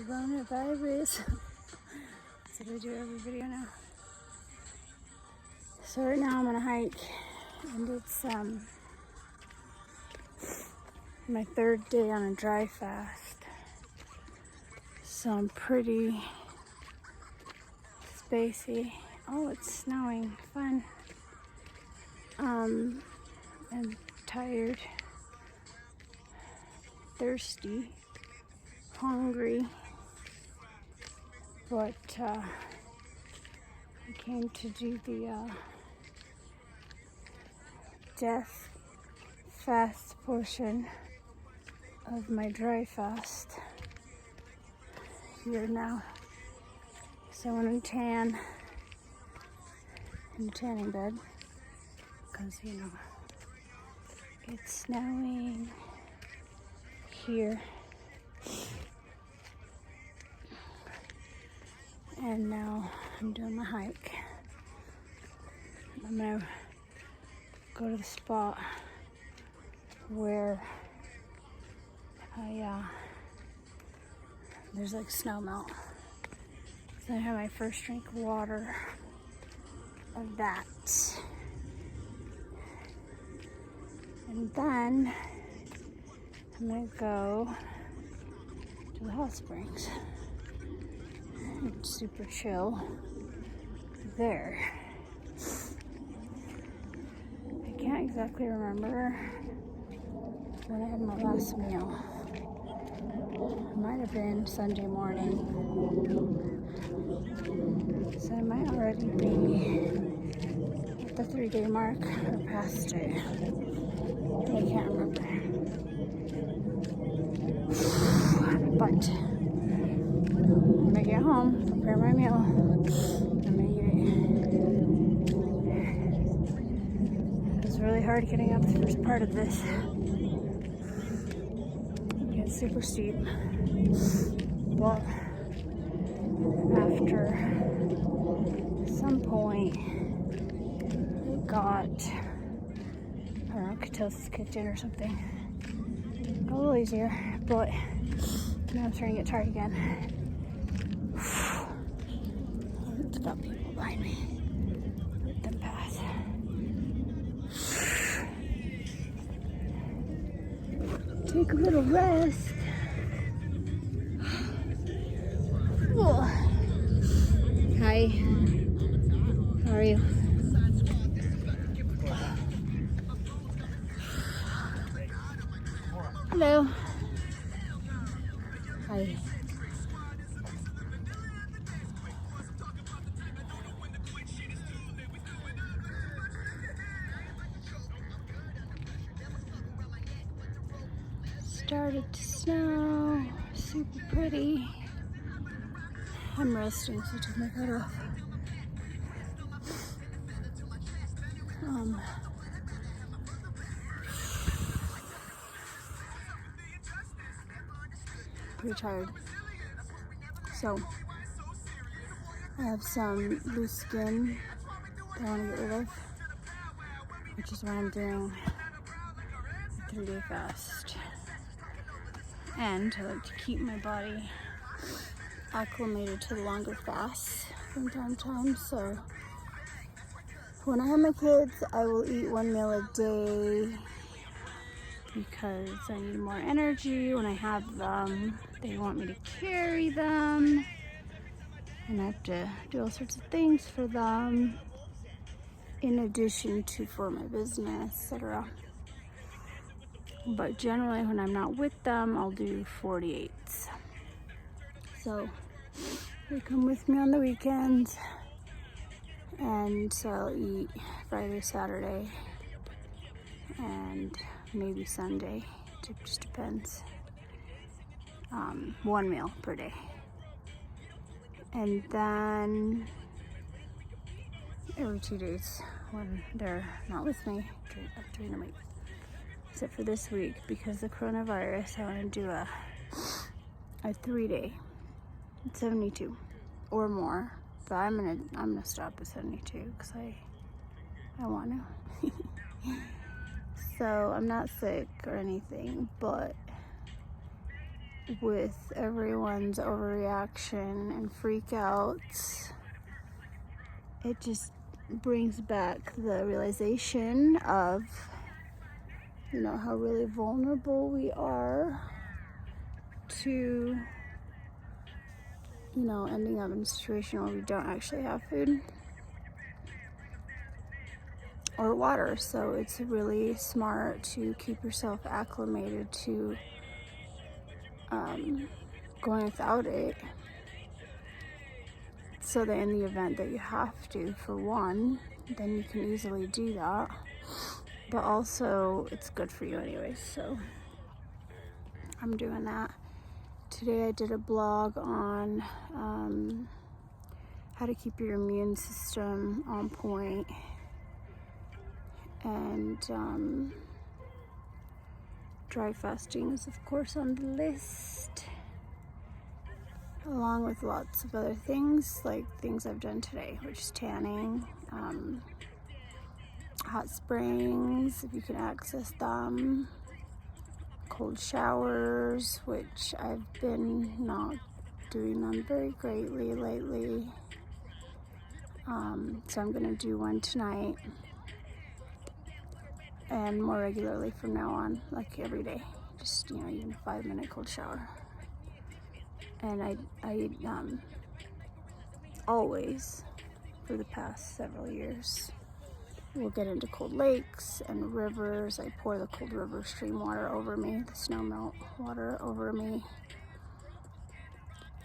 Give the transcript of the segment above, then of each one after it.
coronavirus. That's what I do every video now. So right now I'm on a hike, and it's my third day on a dry fast. So I'm pretty spacey. Oh, it's snowing. Fun. I'm tired, thirsty, hungry, but I came to do the death fast portion of my dry fast here now. So I want to tan in the tanning bed because, you know, it's snowing here. And now I'm doing my hike. I'm gonna go to the spot where there's like snow melt. So I have my first drink of water of that. And then I'm gonna go to the hot springs. It's super chill there. I can't exactly remember when I had my last meal. It might have been Sunday morning. So I might already be at the 3-day mark or past it. I can't remember. But I'm gonna get home, prepare my meal, I'm gonna eat it. It was really hard getting up the first part of this. It's super steep, but after some point it got, I don't know, ketosis kicked in or something. Got a little easier, but now I'm starting to get tired again. It's got people behind me. Let them pass. Take a little rest. Whoa. Hi. How are you? Hello. Hi. Started to snow, super pretty. I'm resting, so I took my coat off. Pretty tired. So I have some loose skin that I want to get rid of, which is why I'm doing a 3-day fast. And I like to keep my body acclimated to the longer fasts from time to time. So when I have my kids, I will eat 1 meal a day because I need more energy. When I have them, they want me to carry them, and I have to do all sorts of things for them in addition to for my business, etc. But generally when I'm not with them, I'll do 48s. So they come with me on the weekends, and so I'll eat Friday, Saturday, and maybe Sunday. It just depends. 1 meal per day. And then every 2 days when they're not with me, I'm doing them. Except for this week, because of the coronavirus, I want to do a 3-day, 72 or more. But I'm gonna stop at 72 because I want to. So I'm not sick or anything, but with everyone's overreaction and freakouts, it just brings back the realization of, you know, how really vulnerable we are to, you know, ending up in a situation where we don't actually have food or water. So it's really smart to keep yourself acclimated to going without it, so that in the event that you have to, for one, then you can easily do that. But also, it's good for you anyways, so I'm doing that. Today I did a blog on how to keep your immune system on point, and dry fasting is of course on the list, along with lots of other things, like things I've done today, which is tanning, hot springs, if you can access them, cold showers, which I've been not doing them very greatly lately. So I'm gonna do one tonight, and more regularly from now on, like every day, just, you know, even a 5-minute cold shower. And I always, for the past several years, will get into cold lakes and rivers. I pour the cold river stream water over me, the snow melt water over me,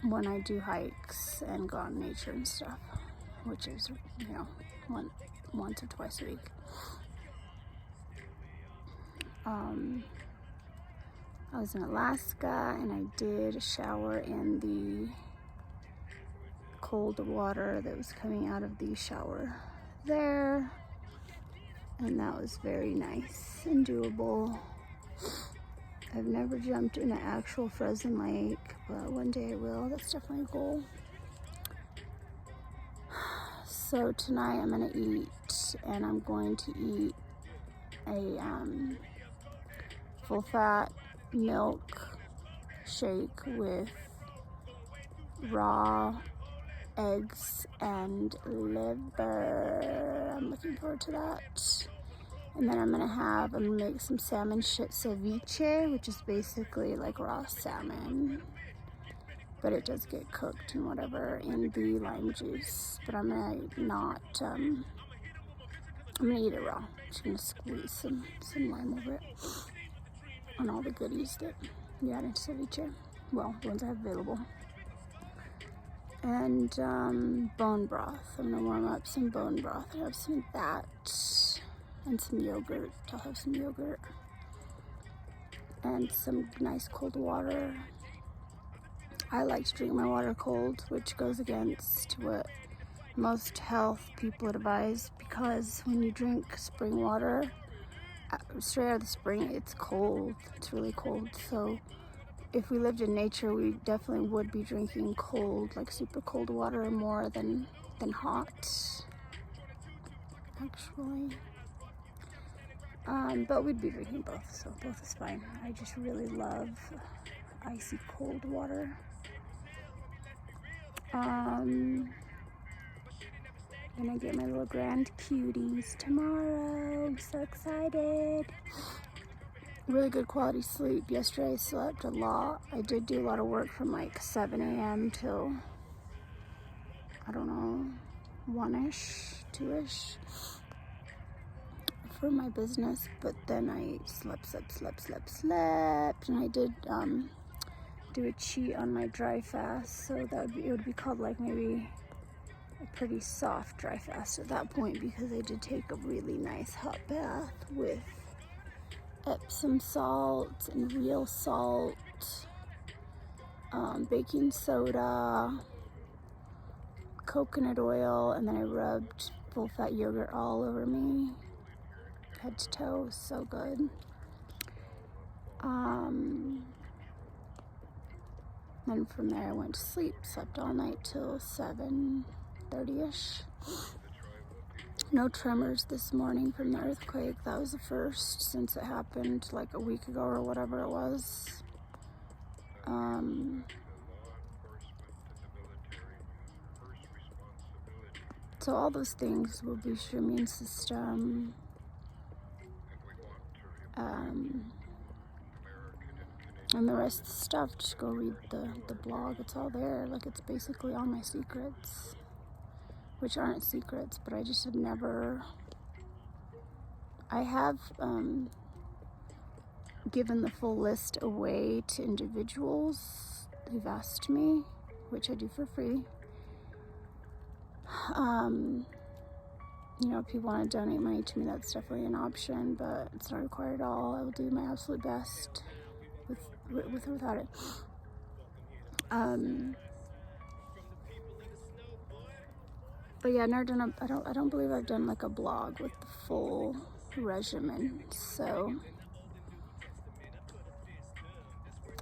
when I do hikes and go out in nature and stuff, which is, you know, once or twice a week. I was in Alaska and I did a shower in the cold water that was coming out of the shower there, and that was very nice and doable. I've never jumped in an actual frozen lake, but one day I will. That's definitely a goal. So tonight I'm gonna eat, and I'm going to eat a full fat milk shake with raw eggs and liver. I'm looking forward to that. And then I'm gonna make some salmon ceviche, which is basically like raw salmon, but it does get cooked and whatever in the lime juice. But I'm gonna eat it raw. I'm just gonna squeeze some lime over it on all the goodies that you add into ceviche. Well, the ones I have available. And bone broth. I'm gonna warm up some bone broth. I have some of that, and some yogurt. I'll have some yogurt and some nice cold water. I like to drink my water cold, which goes against what most health people advise, because when you drink spring water straight out of the spring, it's cold. It's really cold. So if we lived in nature, we definitely would be drinking cold, like super cold water, more than hot, actually. But we'd be drinking both, so both is fine. I just really love icy cold water. Gonna get my little grand cuties tomorrow. I'm so excited. Really good quality sleep. Yesterday I slept a lot. I did do a lot of work from like 7 a.m. till, I don't know, 1-ish, 2-ish for my business. But then I slept. And I did do a cheat on my dry fast. So it would be called like maybe a pretty soft dry fast at that point, because I did take a really nice hot bath with Epsom salt and real salt, baking soda, coconut oil, and then I rubbed full fat yogurt all over me, head to toe. It was so good. Then from there I went to sleep, slept all night till 7:30ish. No tremors this morning from the earthquake. That was the first since it happened like a week ago or whatever it was. So all those things will boost your immune system. And the rest of the stuff, just go read the blog. It's all there. Like, it's basically all my secrets, which aren't secrets, but I just have never, I have given the full list away to individuals who've asked me, which I do for free. You know, if people want to donate money to me, that's definitely an option, but it's not required at all. I will do my absolute best with or without it. But yeah, I've never done I don't believe I've done like a blog with the full regimen. So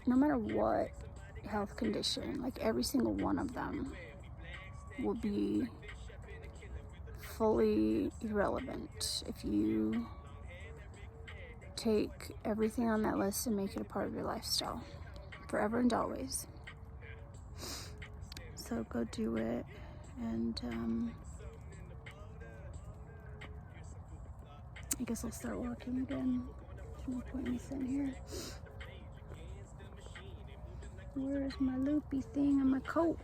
no matter what health condition, like every single one of them will be fully irrelevant if you take everything on that list and make it a part of your lifestyle forever and always. So go do it. And I guess I'll start walking again. There's no point in me sitting here. Where's my loopy thing on my coat?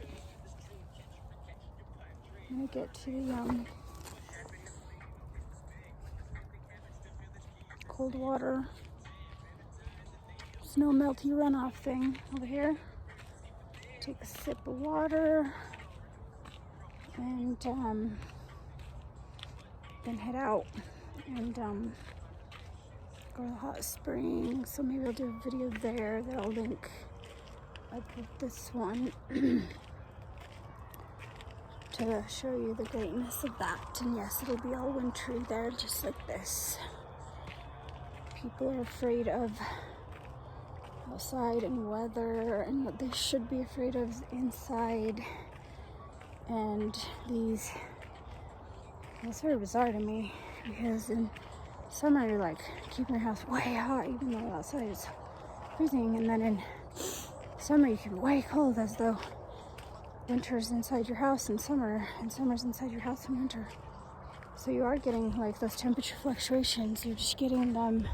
When I get to the cold water, snow melty runoff thing over here. Take a sip of water and then head out and go to the hot spring. So maybe I'll do a video there that I'll link up with this one to show you the greatness of that. And yes, it'll be all wintry there, just like this. People are afraid of outside and weather, and what they should be afraid of is inside. And it's very bizarre to me, because in summer you're like keeping your house way hot even though outside is freezing, and then in summer you keep it way cold as though winter's inside your house in summer and summer's inside your house in winter. So you are getting like those temperature fluctuations. You're just getting them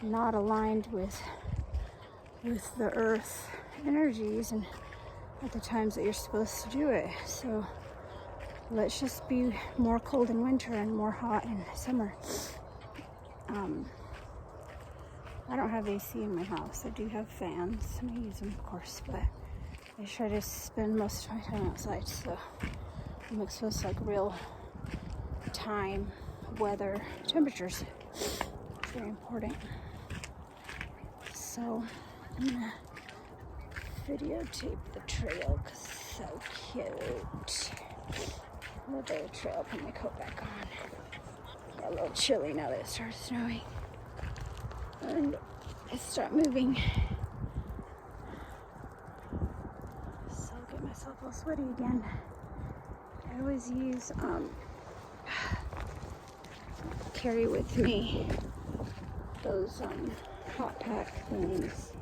not aligned with the earth energies and at the times that you're supposed to do it. So let's just be more cold in winter and more hot in summer. I don't have AC in my house. I do have fans and I use them, of course, but I try to spend most of my time outside, so I'm exposed to like real time, weather, temperatures. It's very important. So I'm gonna videotape the trail because it's so cute. Little day of trail, put my coat back on. Got a little chilly now that it started snowing. And I start moving. So I'll get myself all sweaty again. I always use carry with me those hot pack things.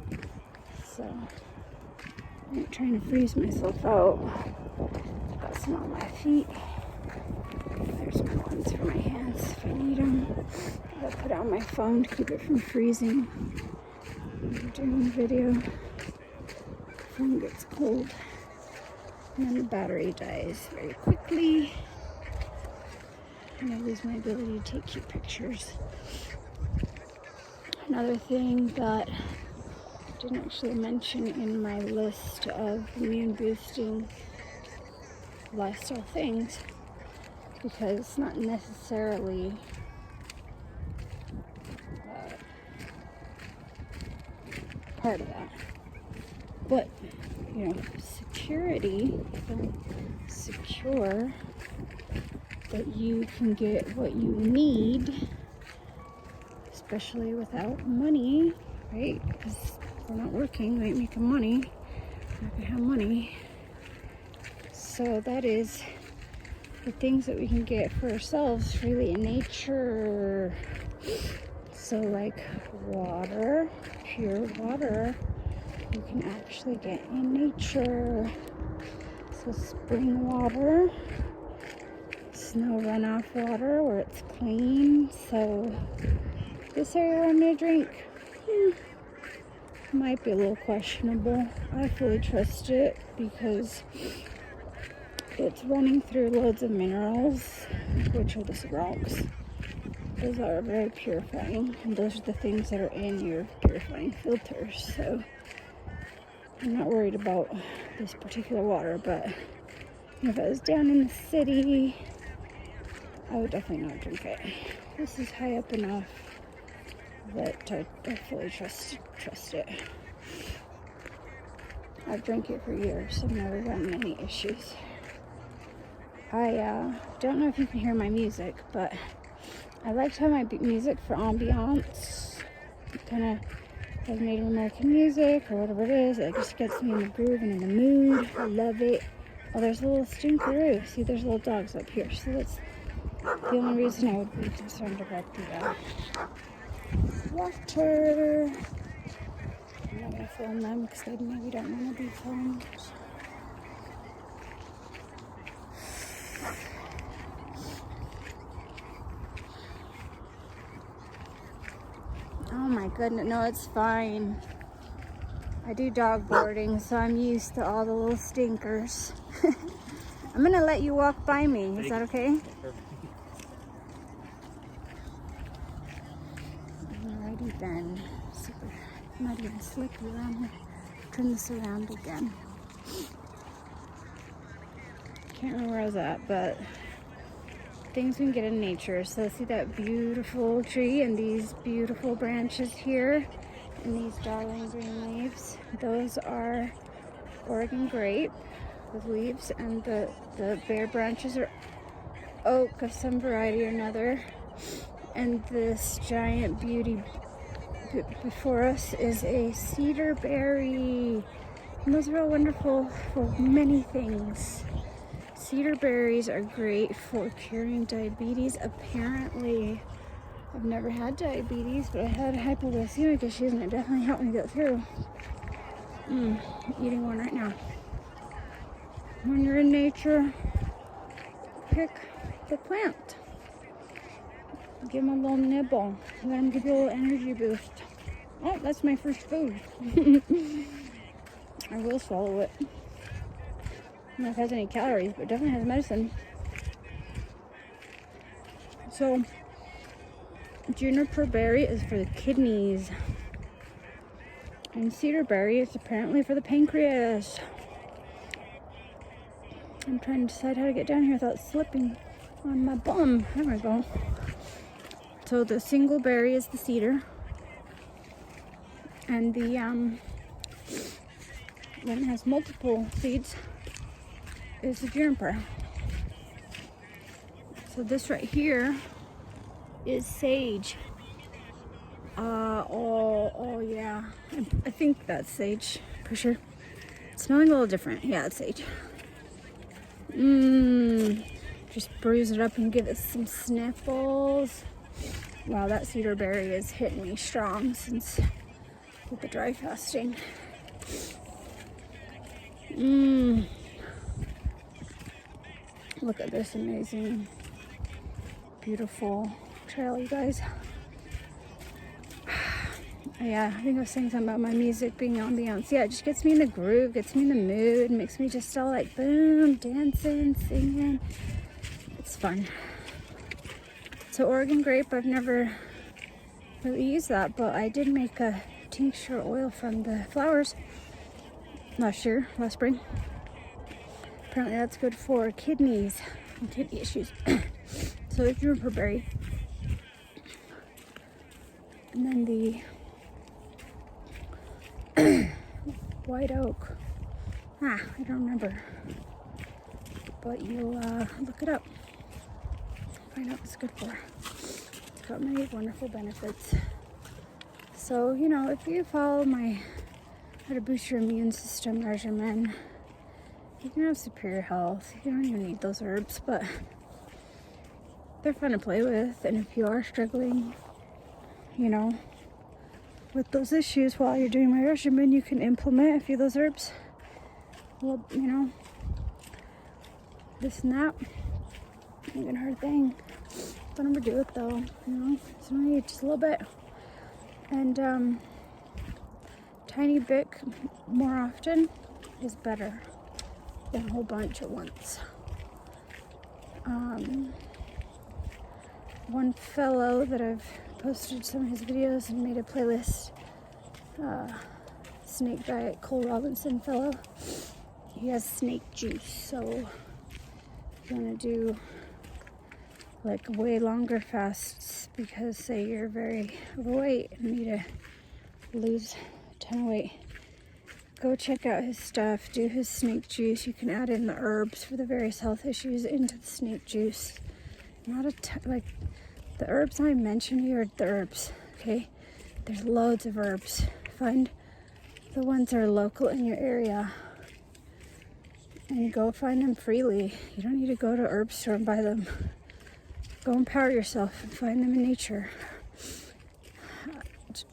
So I'm not trying to freeze myself out. Got some on my feet. There's my ones for my hands if I need them. I'll put it on my phone to keep it from freezing. I'm doing a video. The phone gets cold. And then the battery dies very quickly. And I lose my ability to take cute pictures. Another thing that I didn't actually mention in my list of immune boosting lifestyle things, because it's not necessarily part of that, but you know, security, secure that you can get what you need, especially without money, right? Because we're not working, we ain't making money, we're not gonna have money. So that is the things that we can get for ourselves freely in nature. So like water, pure water, you can actually get in nature. So spring water, snow runoff water where it's clean. So this area where I'm gonna drink might be a little questionable. I fully trust it because it's running through loads of minerals, which are the rocks. Those are very purifying, and those are the things that are in your purifying filters. So I'm not worried about this particular water, but if I was down in the city, I would definitely not drink it. This is high up enough that I fully trust it. I've drank it for years. I've never gotten any issues. I don't know if you can hear my music, but I like to have my music for ambiance. Kind of like Native American music or whatever it is. It just gets me in the groove and in the mood. I love it. Oh, there's a little stinkeroo. See, there's little dogs up here. So that's the only reason I would be concerned about the water. I'm not going to film them because they maybe don't want to be filmed. Oh my goodness, no, it's fine. I do dog boarding, so I'm used to all the little stinkers. I'm gonna let you walk by me. Is that okay? Alrighty then. Super. Not even slippy around here. Turn this around again. Can't remember where I was at, but things we can get in nature. So see that beautiful tree and these beautiful branches here and these darling green leaves. Those are Oregon grape with leaves, and the bare branches are oak of some variety or another. And this giant beauty before us is a cedar berry. And those are all wonderful for many things. Cedar berries are great for curing diabetes, apparently. I've never had diabetes, but I had hypoglycemic issues, and it definitely helped me get through. I'm eating one right now. When you're in nature, pick the plant. Give them a little nibble. Let them give you a little energy boost. Oh, that's my first food. I will swallow it. I don't know if it has any calories, but it definitely has medicine. So, juniper berry is for the kidneys. And cedar berry is apparently for the pancreas. I'm trying to decide how to get down here without slipping on my bum. There we go. So the single berry is the cedar. And the one that has multiple seeds is the juniper. So this right here is sage. Oh yeah. I think that's sage for sure. It's smelling a little different. Yeah, it's sage. Just bruise it up and give it some sniffles. Wow, that cedar berry is hitting me strong since with the dry fasting. Look at this amazing, beautiful trail, you guys. Yeah, I think I was saying something about my music being ambiance. Yeah, it just gets me in the groove, gets me in the mood, makes me just all like boom, dancing, singing. It's fun. So Oregon grape, I've never really used that, but I did make a tincture oil from the flowers last spring. Apparently that's good for kidneys and kidney issues. So it's juniper berry. And then the white oak. I don't remember. But you'll look it up. Find out what it's good for. It's got many wonderful benefits. So, you know, if you follow my how to boost your immune system regimen, you can have superior health. You don't even need those herbs, but they're fun to play with. And if you are struggling, you know, with those issues while you're doing my regimen, you can implement a few of those herbs. Well, you know, this and that. Ain't gonna hurt a thing. Don't overdo it though, you know. So only just a little bit. And tiny bit more often is better than a whole bunch at once. One fellow that I've posted some of his videos and made a playlist, Snake Diet, Cole Robinson fellow, he has snake juice. So if you want to do like way longer fasts because say you're very overweight and need to lose a ton of weight, go check out his stuff, do his snake juice. You can add in the herbs for the various health issues into the snake juice. Not like the herbs I mentioned here are the herbs, okay? There's loads of herbs. Find the ones that are local in your area and go find them freely. You don't need to go to a herb store and buy them. Go empower yourself and find them in nature.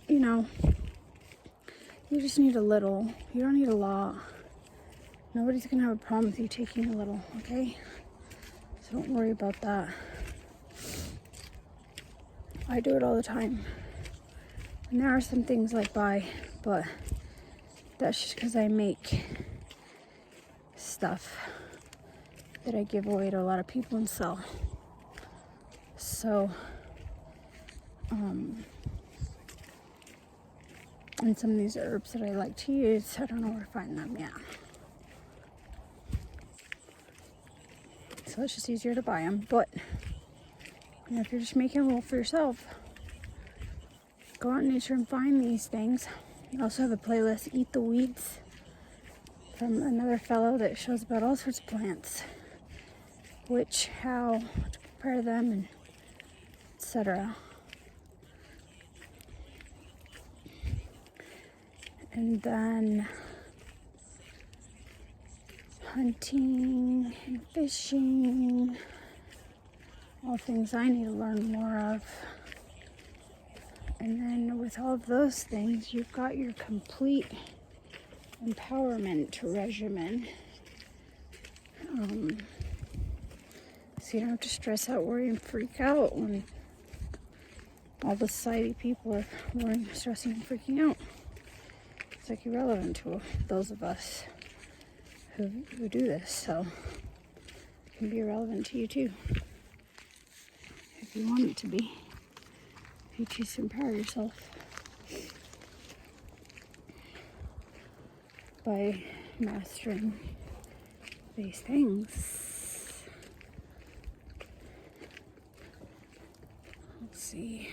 You know, you just need a little. You don't need a lot. Nobody's gonna have a problem with you taking a little, okay? So don't worry about that. I do it all the time. And there are some things I buy, but that's just because I make stuff that I give away to a lot of people and sell. So, and some of these herbs that I like to use, I don't know where to find them yet. So it's just easier to buy them. But you know, if you're just making a little for yourself, go out in nature and find these things. I also have a playlist, Eat the Weeds, from another fellow that shows about all sorts of plants, how to prepare them, and etc. And then hunting and fishing, all things I need to learn more of. And then with all of those things, you've got your complete empowerment regimen. So you don't have to stress out, worry, and freak out when all the society people are worrying, stressing, and freaking out. It's like irrelevant to those of us who do this, so it can be irrelevant to you too, if you want it to be, if you choose to empower yourself by mastering these things. Let's see,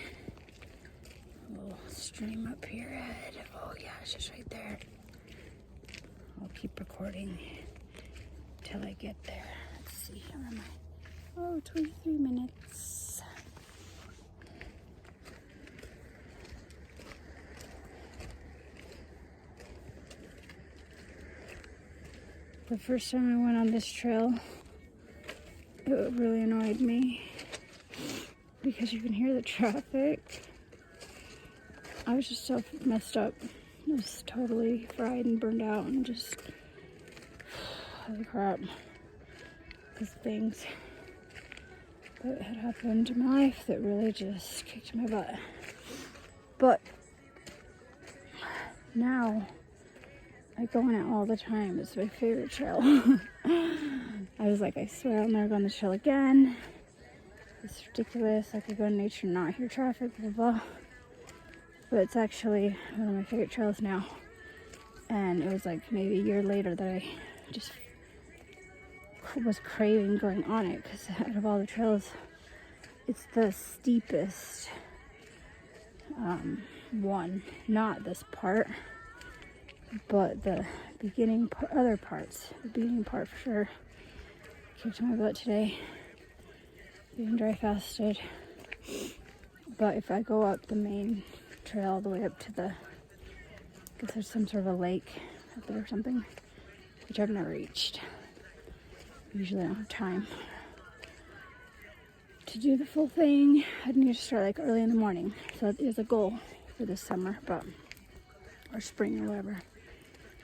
a little stream up here ahead. Oh yeah, it's just right there. I'll keep recording till I get there. Let's see, where am I? Oh, 23 minutes. The first time I went on this trail, it really annoyed me because you can hear the traffic. I was just so messed up. I was totally fried and burned out and just, holy crap. These things that had happened in my life that really just kicked my butt. But now I go on it all the time. It's my favorite trail. I was like, I swear I'll never go on this trail again. It's ridiculous. I could go in nature and not hear traffic, blah, blah, blah. But it's actually one of my favorite trails now. And it was like maybe a year later that I just was craving going on it, because out of all the trails, it's the steepest one. Not this part, but the beginning other parts. The beginning part for sure kicked my butt today. Even dry fasted. But if I go up the main trail all the way up to the, I guess there's some sort of a lake up there or something, which I've never reached. Usually I don't have time to do the full thing. I'd need to start like early in the morning. So that is a goal. for the summer, but, or spring or whatever.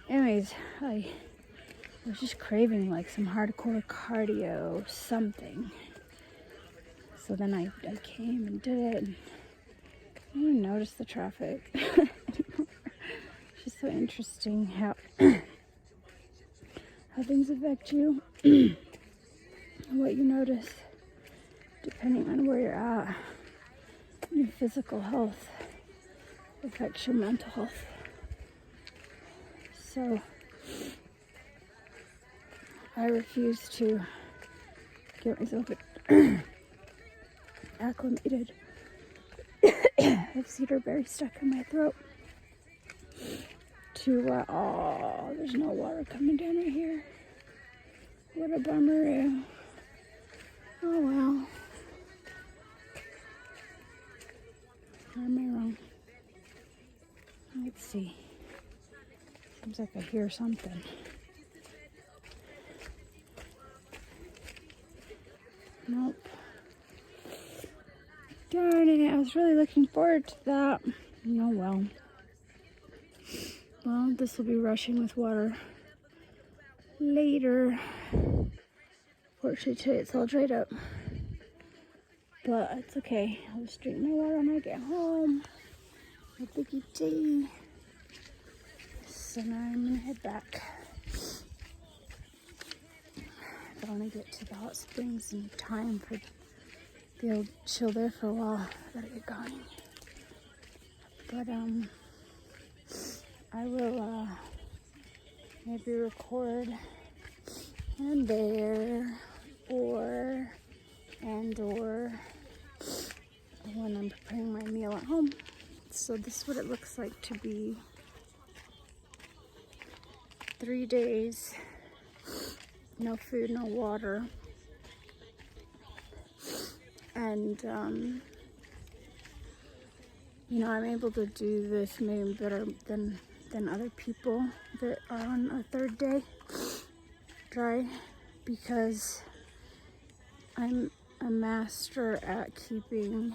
Anyways, I was just craving like some hardcore cardio, something. So then I came and did it. And I didn't notice the traffic anymore. It's just so interesting how things affect you, what you notice, depending on where you're at. Your physical health affects your mental health. So I refuse to get myself acclimated. I have cedar berry stuck in my throat. Oh, there's no water coming down right here. What a bummer. Oh well. Or am I wrong? Let's see. Seems like I hear something. Nope. Darn it, I was really looking forward to that. Oh well. Well, this will be rushing with water later. Fortunately today it's all dried up. But it's okay. I'll just drink my water when I get home. My biggie tea. So now I'm gonna head back. I want to get to the hot springs in time for be able to chill there for a while. I gotta get going. But I will maybe record and there or when I'm preparing my meal at home. So this is what it looks like to be 3 days, no food, no water. And you know, I'm able to do this maybe better than other people that are on a 3rd day dry, because I'm a master at keeping,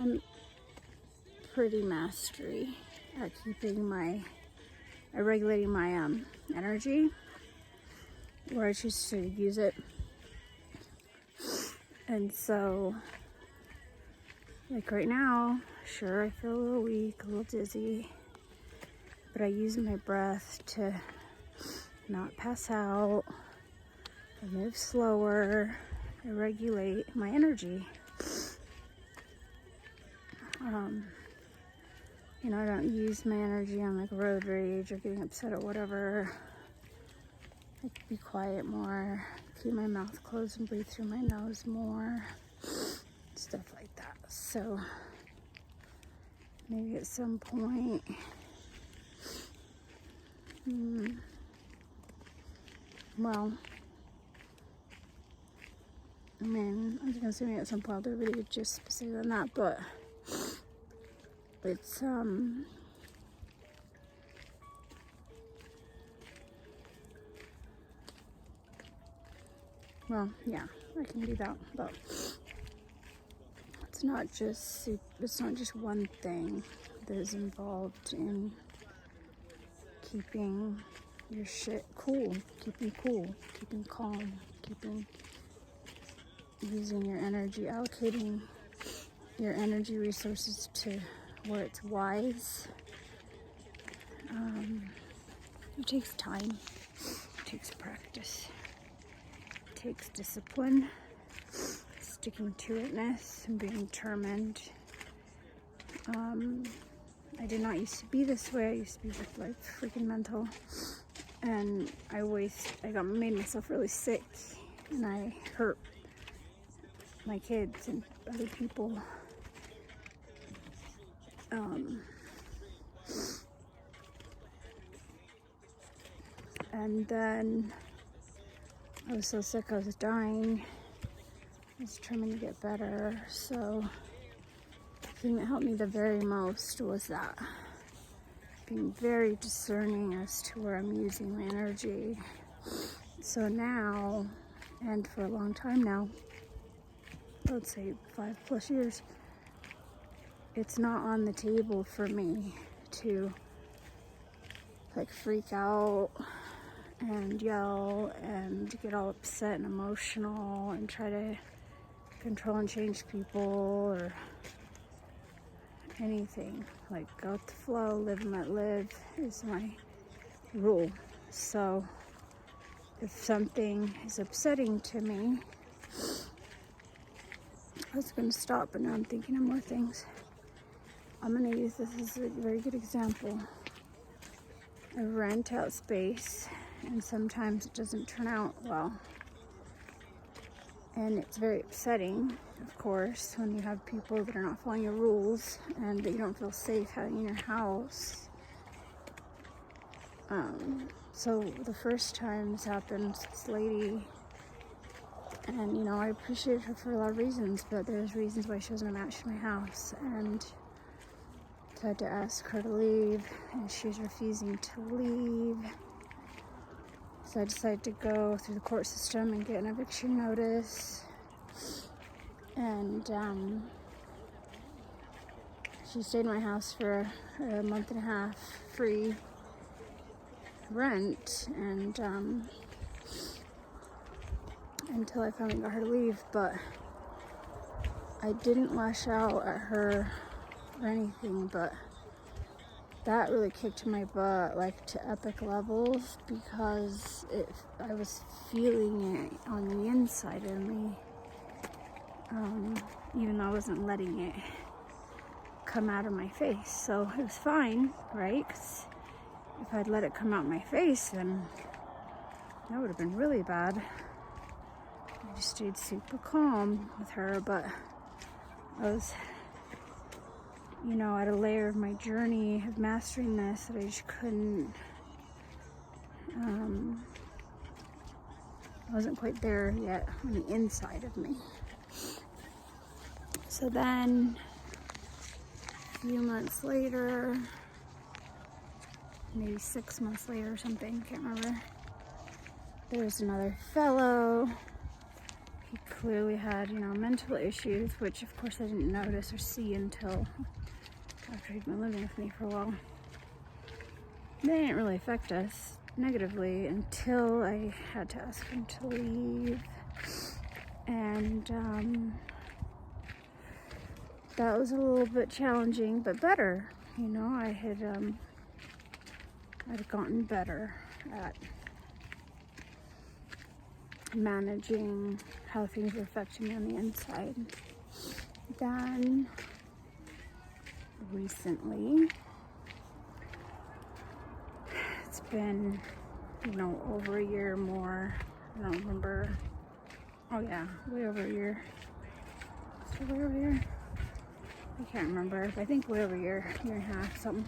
I'm pretty mastery at keeping regulating my energy where I choose to use it. And so, like right now, sure, I feel a little weak, a little dizzy, but I use my breath to not pass out, I move slower, I regulate my energy. You know, I don't use my energy on like road rage or getting upset or whatever. I can be quiet more, keep my mouth closed and breathe through my nose more, stuff like that. So maybe at some point, well, I mean, I was gonna say maybe at some point I'll do a video just specific on that, but it's well, yeah, I can do that, but it's not just one thing that is involved in keeping your shit cool, keeping calm, using your energy, allocating your energy resources to where it's wise. It takes time, it takes practice, it takes discipline, sticking to itness, and being determined. I did not used to be this way. I used to be just like freaking mental, and I made myself really sick, and I hurt my kids and other people. And then I was so sick I was dying. I was trying to get better. So the thing that helped me the very most was that. Being very discerning as to where I'm using my energy. So now, and for a long time now, I would say 5+ years, it's not on the table for me to like freak out and yell and get all upset and emotional and try to control and change people or anything. Like, go with the flow, live and let live is my rule. So if something is upsetting to me, I was going to stop, but now I'm thinking of more things. I'm going to use this as a very good example. I rent out space, and sometimes it doesn't turn out well. And it's very upsetting, of course, when you have people that are not following your rules and that you don't feel safe having in your house. So the first time this happened, this lady, and you know, I appreciate her for a lot of reasons, but there's reasons why she wasn't a match in my house, and so I had to ask her to leave, and she's refusing to leave. So I decided to go through the court system and get an eviction notice. And she stayed in my house for a month and a half free rent, and until I finally got her to leave. But I didn't lash out at her or anything, but that really kicked my butt like to epic levels, because I was feeling it on the inside of me, even though I wasn't letting it come out of my face. So it was fine, right? 'Cause if I'd let it come out my face, then that would have been really bad. I just stayed super calm with her, but I was, you know, at a layer of my journey of mastering this that I just couldn't, I wasn't quite there yet on the inside of me. So then, a few months later, maybe 6 months later or something, can't remember, there was another fellow. He clearly had, you know, mental issues, which of course I didn't notice or see until after he'd been living with me for a while. They didn't really affect us negatively until I had to ask him to leave. And that was a little bit challenging, but better. You know, I'd gotten better at managing how things were affecting me on the inside. Then recently, it's been, you know, over a year more. I don't remember. Oh yeah, way over a year. Is it way over a year? I can't remember. I think way over a year and a half, something,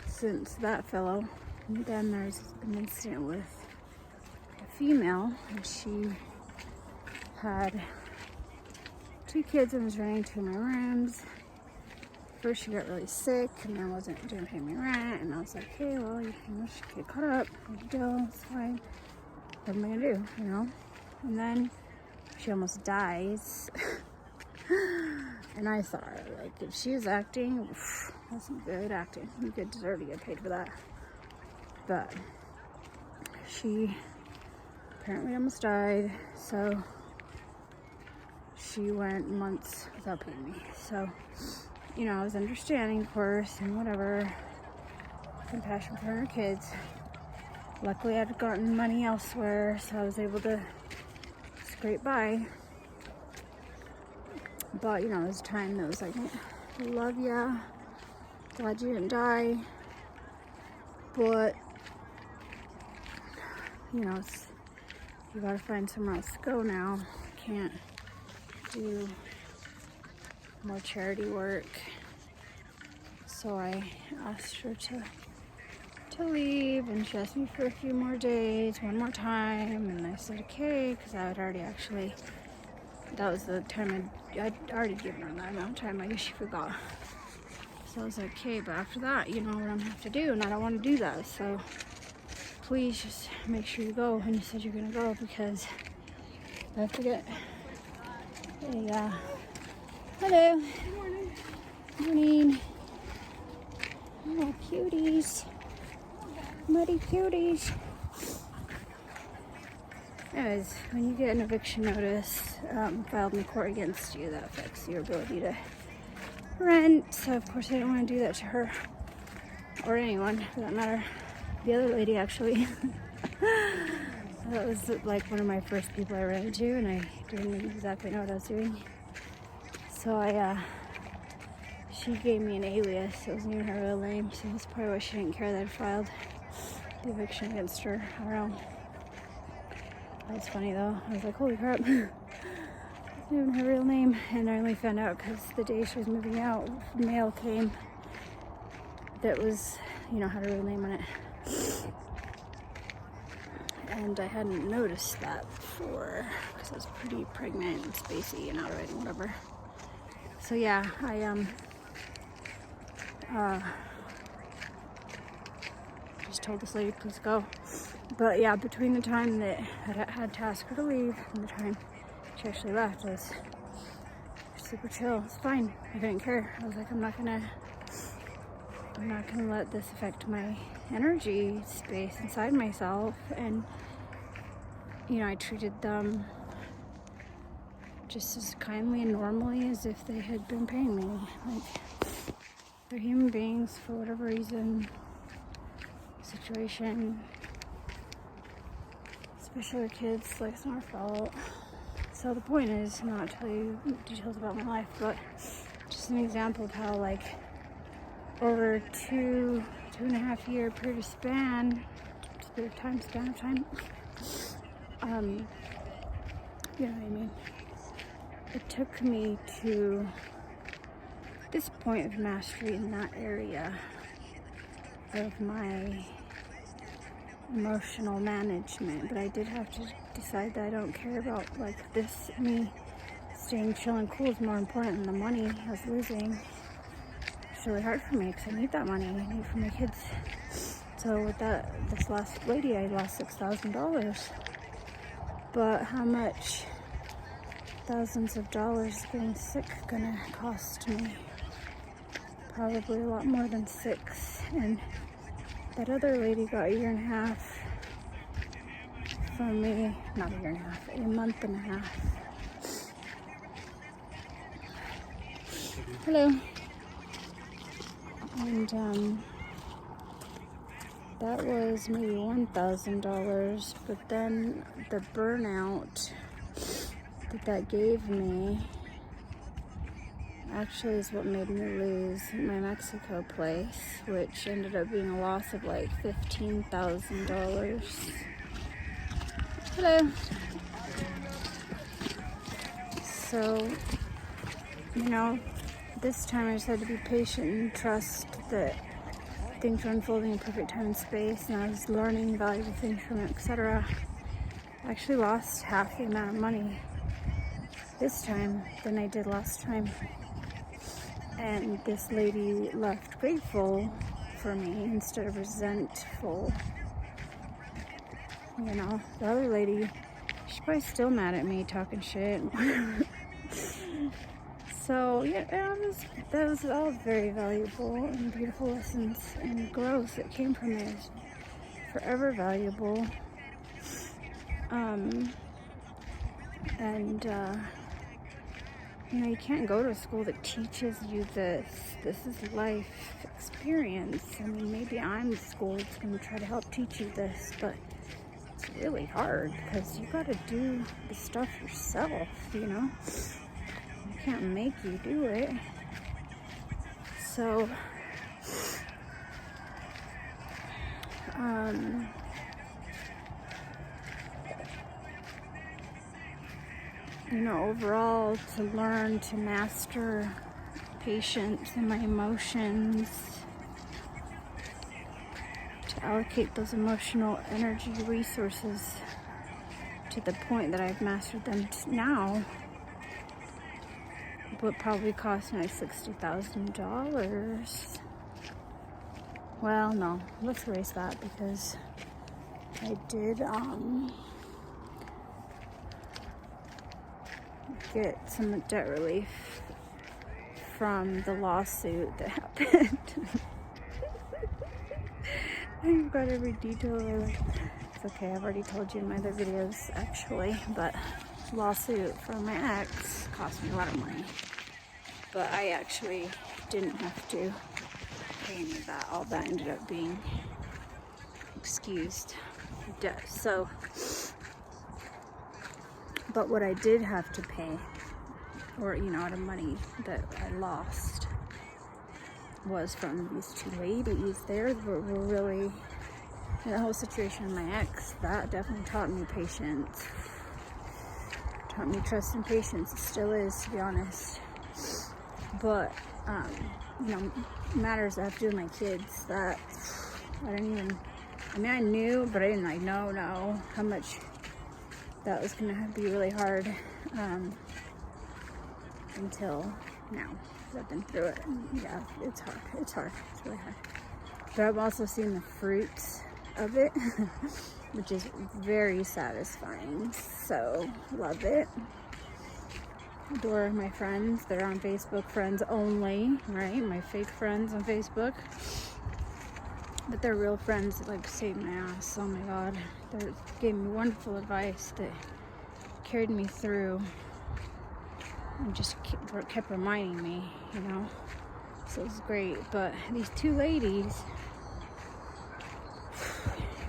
since that fellow. And then there's an incident with a female, and she had 2 kids and was running to my rooms. First she got really sick and then didn't pay me rent, and I was like, okay, well, you know, she get caught up, no big deal, it's fine. What am I gonna do, you know? And then she almost dies. And I thought, like, if she was acting, that's some good acting. You could deserve to get paid for that. But she apparently almost died, so she went months without paying me. So, you know, I was understanding, of course, and whatever, compassion for her kids. Luckily, I'd gotten money elsewhere, so I was able to scrape by. But, you know, there was a time that was like, I love ya, glad you didn't die, but, you know, you gotta find somewhere else to go now. Can't do more charity work. So I asked her to leave, and she asked me for a few more days, one more time, and I said okay, because I had already that was the time I'd already given her that amount of time. I guess she forgot. So I was like, okay, but after that, you know what I'm gonna have to do, and I don't want to do that, so please just make sure you go. And you said you're gonna go, because I have to get a hello. Good morning. Morning. Oh, cuties. Muddy cuties. Anyways, when you get an eviction notice filed in court against you, that affects your ability to rent. So, of course, I didn't want to do that to her or anyone for that matter. The other lady, actually, that was like one of my first people I ran into, and I didn't exactly know what I was doing. So she gave me an alias. It wasn't even her real name, so that's probably why she didn't care that I filed the eviction against her. I don't know. That was funny though. I was like, holy crap. It's not even her real name. And I only found out because the day she was moving out, mail came that was, had a real name on it. And I hadn't noticed that before because I was pretty pregnant and spacey and out of it and whatever. So yeah, I just told this lady, please go. But yeah, between the time that I had to ask her to leave and the time she actually left, it was super chill. It's fine. I didn't care. I was like, I'm not gonna let this affect my energy space inside myself. And I treated them just as kindly and normally as if they had been paying me. Like, they're human beings for whatever reason, situation. Especially their kids, like, it's not our fault. So the point is not to tell you details about my life, but just an example of how, like, over 2.5 year period of span, span of time, you know what I mean? It took me to this point of mastery in that area of my emotional management, but I did have to decide that I don't care about like this. Me staying chill and cool is more important than the money I was losing. It's really hard for me because I need that money. I need it for my kids. So with this last lady, I lost $6,000. But how much thousands of dollars getting sick gonna cost me? Probably a lot more than 6. And that other lady got a year and a half from me. Not a year and a half, a month and a half. Hello. And that was maybe $1,000, but then the burnout that gave me actually is what made me lose my Mexico place, which ended up being a loss of like $15,000. Hello. So, this time I just had to be patient and trust that things were unfolding in perfect time and space, and I was learning valuable things from it, etc. I actually lost half the amount of money this time than I did last time. And this lady left grateful for me instead of resentful. The other lady, she's probably still mad at me talking shit. So yeah, that was all very valuable and beautiful lessons and growth that came from it. It's forever valuable. You can't go to a school that teaches you this. This is life experience. I mean, maybe I'm the school that's going to try to help teach you this, but it's really hard because you got to do the stuff yourself, You can't make you do it. So, overall, to learn to master patience and my emotions, to allocate those emotional energy resources to the point that I've mastered them now, would probably cost me like $60,000. Well, no, let's erase that because I did get some debt relief from the lawsuit that happened. I've got every detail. It's okay, I've already told you in my other videos actually, but lawsuit from my ex cost me a lot of money. But I actually didn't have to pay any of that. All that ended up being excused. So, but what I did have to pay, or out of money that I lost, was from these two ladies. They were really, the whole situation with my ex, that definitely taught me patience. Taught me trust and patience. It still is, to be honest. But, matters that have to do with my kids, that I didn't even, I knew, but I didn't know how much that was going to be really hard until now. I've been through it. Yeah, it's hard. It's really hard. But I've also seen the fruits of it, which is very satisfying. So, love it. Adore my friends. They're on Facebook, friends only, right? My fake friends on Facebook. But they're real friends that saved my ass. Oh my God. They gave me wonderful advice that carried me through and just kept reminding me, So it was great. But these two ladies,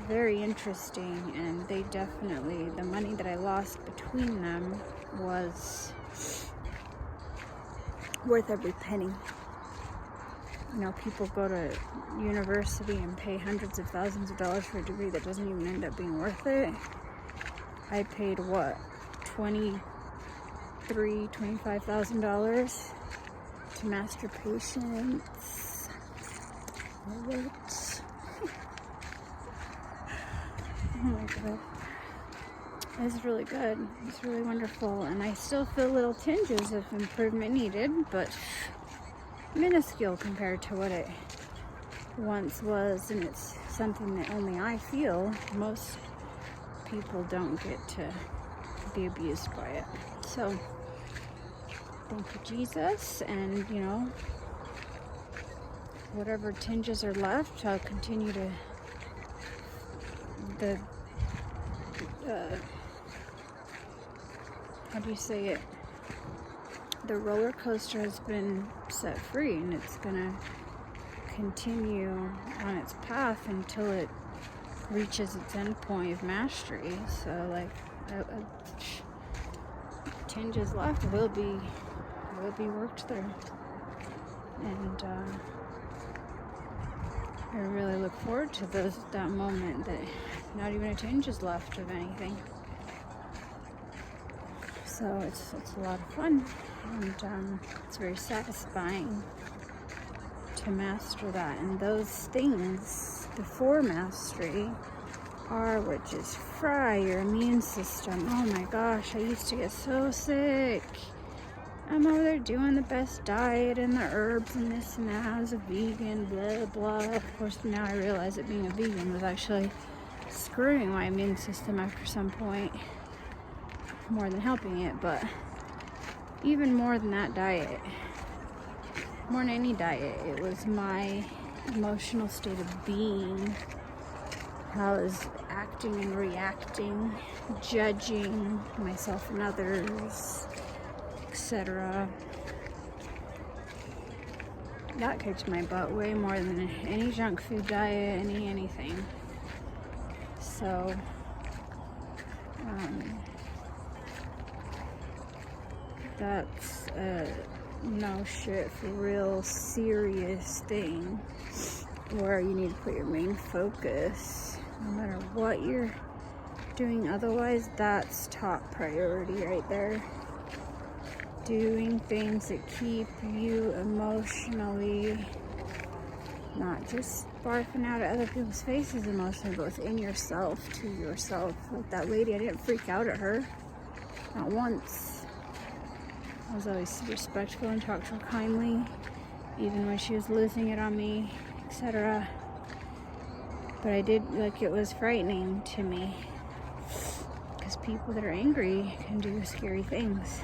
very interesting, and they definitely, the money that I lost between them was worth every penny. People go to university and pay hundreds of thousands of dollars for a degree that doesn't even end up being worth it. I paid $25,000 to master patience. Love it. Oh my God. It's really good. It's really wonderful. And I still feel little tinges of improvement needed, but minuscule compared to what it once was. And it's something that only I feel. Most people don't get to be abused by it. So, thank you, Jesus. And, whatever tinges are left, I'll continue to how do you say it? The roller coaster has been set free, and it's gonna continue on its path until it reaches its end point of mastery. So, tinges left will be worked through, and I really look forward to that moment that not even a tinge is left of anything. So it's a lot of fun, and it's very satisfying to master that. And those things before mastery are what just fry your immune system. Oh my gosh, I used to get so sick. I'm over there doing the best diet and the herbs and this and that. I was a vegan, blah, blah. Of course, now I realize that being a vegan was actually screwing my immune system after some point, more than helping it. But even more than that diet, more than any diet, it was my emotional state of being, how I was acting and reacting, judging myself and others, etc. That kicked my butt way more than any junk food diet, anything. So, that's a no shit for real serious thing where you need to put your main focus, no matter what you're doing otherwise. That's top priority right there. Doing things that keep you emotionally, not just barfing out at other people's faces emotionally, but within yourself, to yourself. Like that lady, I didn't freak out at her, not once. I was always respectful and talked to her kindly, even when she was losing it on me, etc. But I did, it was frightening to me, because people that are angry can do scary things.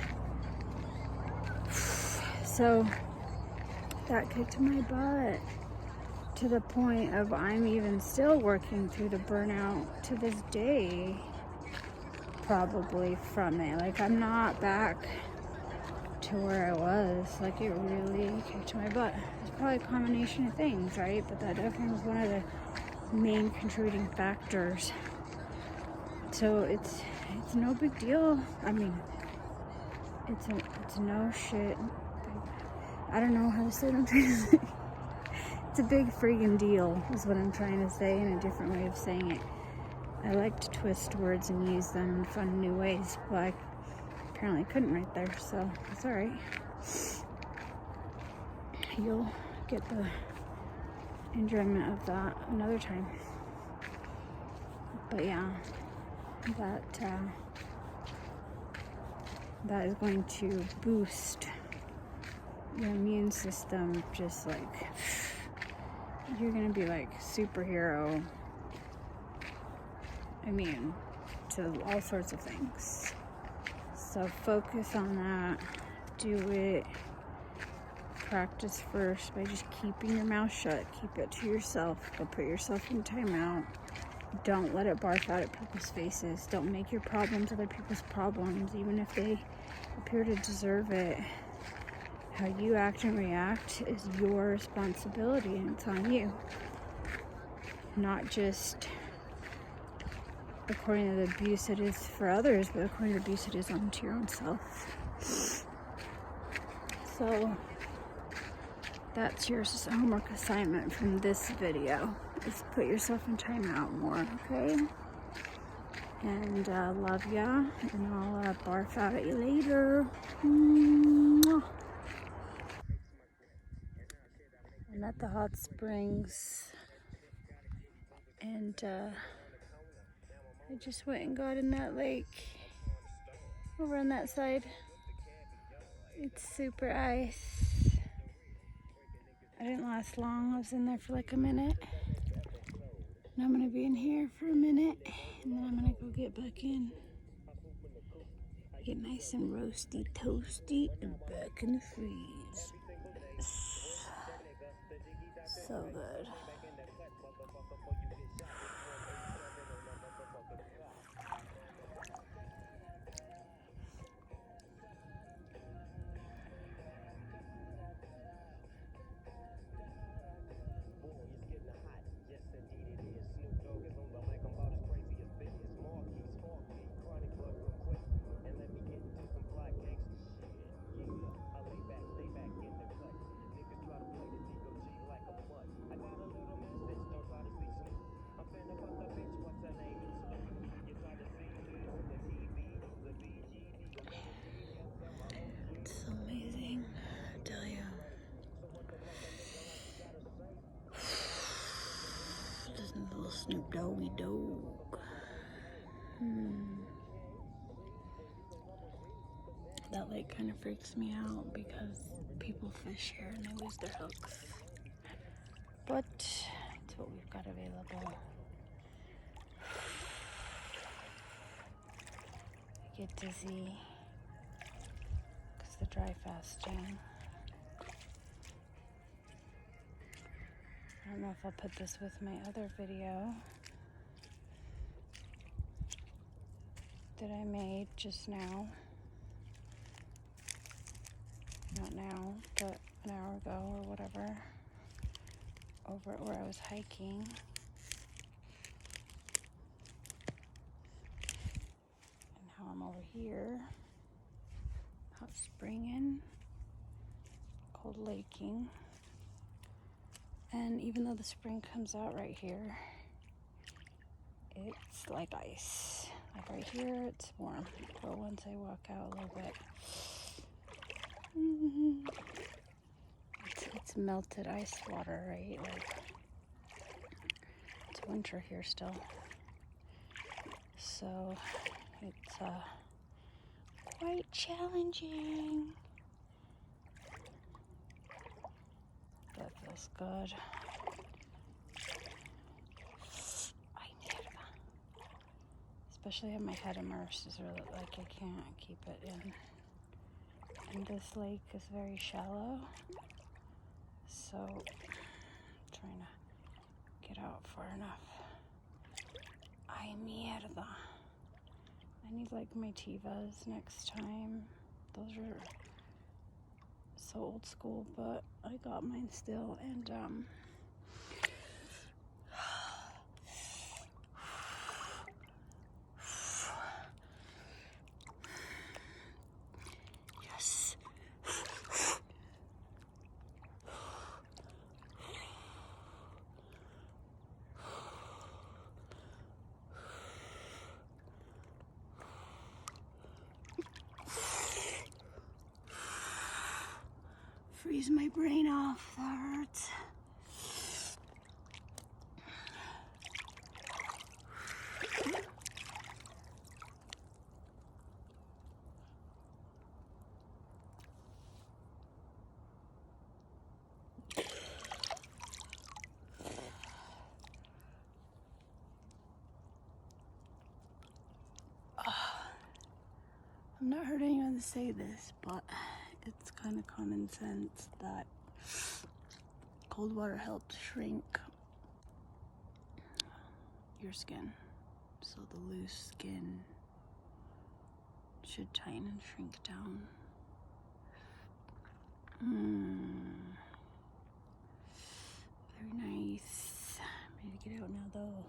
So that kicked my butt to the point of I'm even still working through the burnout to this day, probably from it. Like, I'm not back to where I was. Like, it really kicked my butt. It's probably a combination of things, right? But that definitely was one of the main contributing factors. So it's no big deal. I mean, it's no shit. I don't know how to say what I'm trying to say. It's a big friggin' deal, is what I'm trying to say, in a different way of saying it. I like to twist words and use them in fun new ways, but I apparently couldn't right there, so it's alright. You'll get the enjoyment of that another time. But yeah, that is going to boost your immune system. Just like, you're gonna be like superhero immune to all sorts of things. So focus on that. Do it. Practice first by just keeping your mouth shut. Keep it to yourself. Go put yourself in timeout. Don't let it barf out at people's faces. Don't make your problems other people's problems, even if they appear to deserve it. How you act and react is your responsibility, and it's on you. Not just according to the abuse it is for others, but according to the abuse it is onto your own self. So that's your homework assignment from this video, is put yourself in timeout more, okay? And love ya, and I'll barf out at you later. Mwah. I'm at the hot springs, and I just went and got in that lake over on that side. It's super ice. I didn't last long. I was in there for like a minute. And I'm gonna be in here for a minute, and then I'm gonna go get back in. Get nice and roasty, toasty, and back in the freeze. So good. It's amazing, I tell you. Listen to little Snoop Doggy Dog. That lake kind of freaks me out because people fish here and they lose their hooks. But it's what we've got available. I get dizzy because the dry fasting. I don't know if I'll put this with my other video that I made just now. Not now, but an hour ago or whatever. Over where I was hiking. And how I'm over here. Hot springing. Cold laking. And even though the spring comes out right here, it's like ice. Like right here, it's warm. But once I walk out a little bit, it's melted ice water, right? Like, it's winter here still. So it's quite challenging. That feels good. I need it. Especially have my head immersed, is really like I can't keep it in. And this lake is very shallow, So I'm trying to get out far enough. Ay mierda. I need like my Tivas next time. Those are so old school, but I got mine still. And yes. Freeze my brain off, that hurts. I'm not heard anyone say this, but it's kind of common sense that cold water helps shrink your skin. So the loose skin should tighten and shrink down. Very nice. I'm ready to get out now though.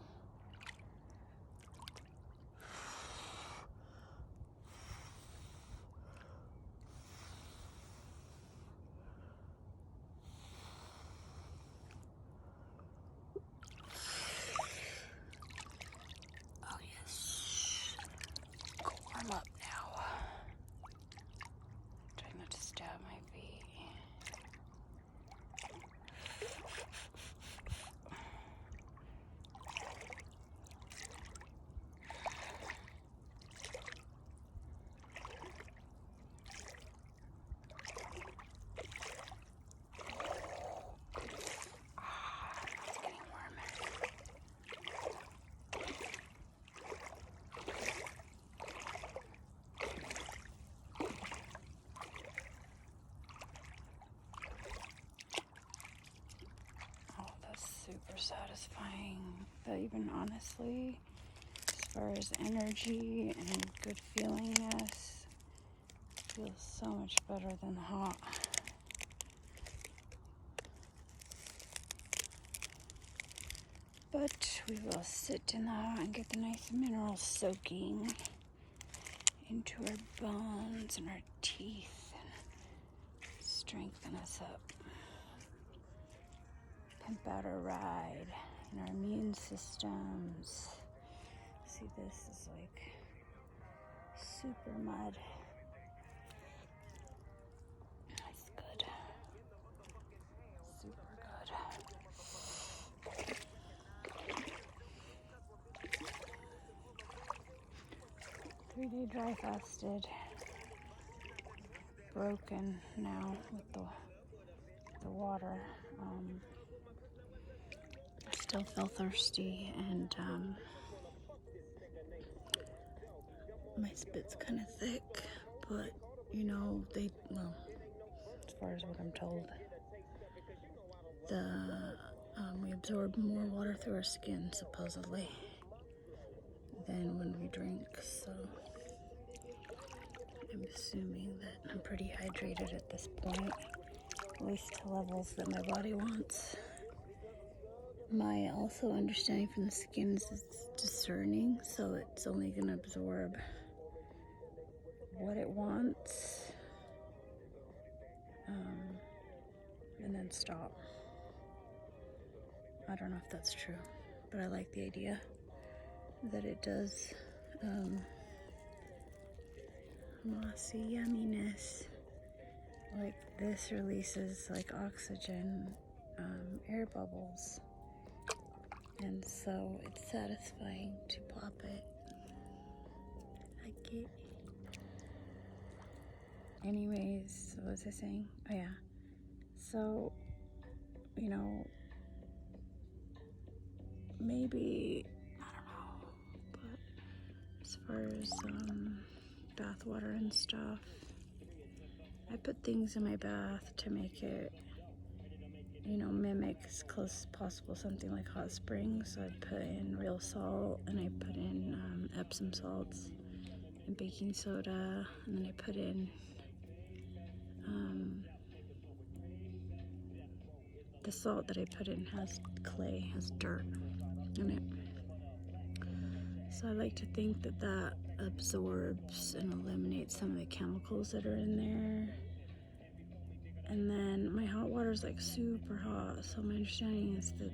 Oh yes. Go warm up now. Try not to stab my feet. It's getting warmer. Oh, that's super satisfying. But even honestly, as far as energy and good feelingness, it feels so much better than hot. But we will sit in the hot and get the nice minerals soaking into our bones and our teeth and strengthen us up. Pimp out our ride and our immune systems. See, this is like super mud. It's good. Super good. 3-day dry fasted. Broken now with the water. I still feel thirsty, and my spit's kind of thick, but you know, as far as what I'm told, we absorb more water through our skin supposedly than when we drink, so I'm assuming that I'm pretty hydrated at this point, at least to levels that my body wants. My also understanding from the skin is it's discerning, so it's only going to absorb what it wants, and then stop. I don't know if that's true, but I like the idea that it does mossy yumminess. Like this releases like oxygen, air bubbles, and so it's satisfying to pop it. I like it. Anyways, what was I saying? Oh yeah. So, you know, maybe, I don't know, but as far as bath water and stuff, I put things in my bath to make it you know, mimic as close as possible something like hot springs. So I put in real salt, and I put in Epsom salts and baking soda, and then I put in the salt that I put in has clay, has dirt in it. So I like to think that that absorbs and eliminates some of the chemicals that are in there. And then my hot water is like super hot, so my understanding is that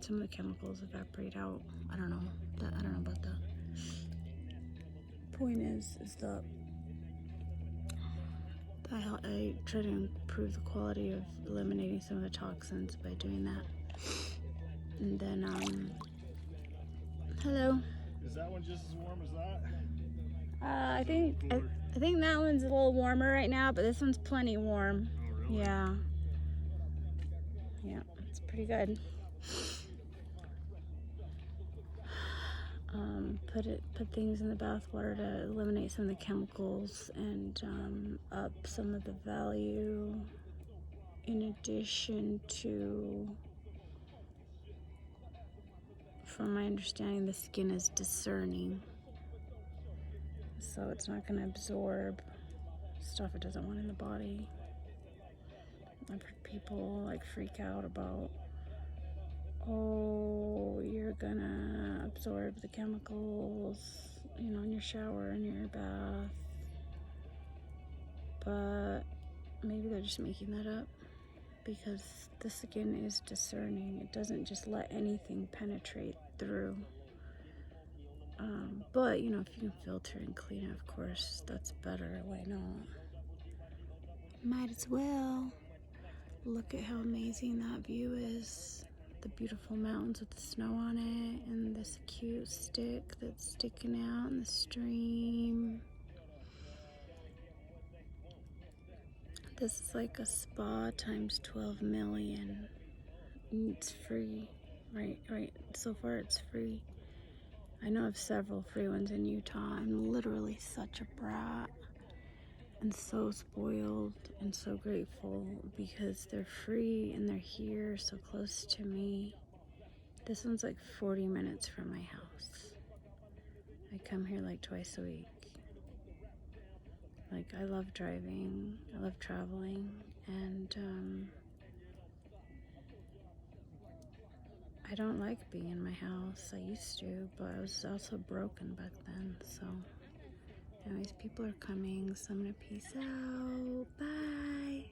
some of the chemicals evaporate out. I don't know about that. Point is that I try to improve the quality of eliminating some of the toxins by doing that. And then hello. Is that one just as warm as that? I think that one's a little warmer right now, but this one's plenty warm. Oh, really? Yeah, it's pretty good. Put things in the bath water to eliminate some of the chemicals and up some of the value. In addition to, from my understanding, the skin is discerning, so it's not going to absorb stuff it doesn't want in the body. I've heard people like freak out about, oh, you're gonna absorb the chemicals, you know, in your shower and your bath. But maybe they're just making that up, because the skin is discerning. It doesn't just let anything penetrate through. But, you know, if you can filter and clean it, of course, that's better. Why not? Might as well. Look at how amazing that view is. The beautiful mountains with the snow on it, and this cute stick that's sticking out in the stream. This is like a spa times 12 million. It's free. Right. So far it's free. I know of several free ones in Utah. I'm literally such a brat and so spoiled and so grateful because they're free and they're here so close to me. This one's like 40 minutes from my house. I come here like twice a week. Like, I love driving, I love traveling, and I don't like being in my house. I used to, but I was also broken back then. So anyways, people are coming, so I'm gonna peace out. Bye.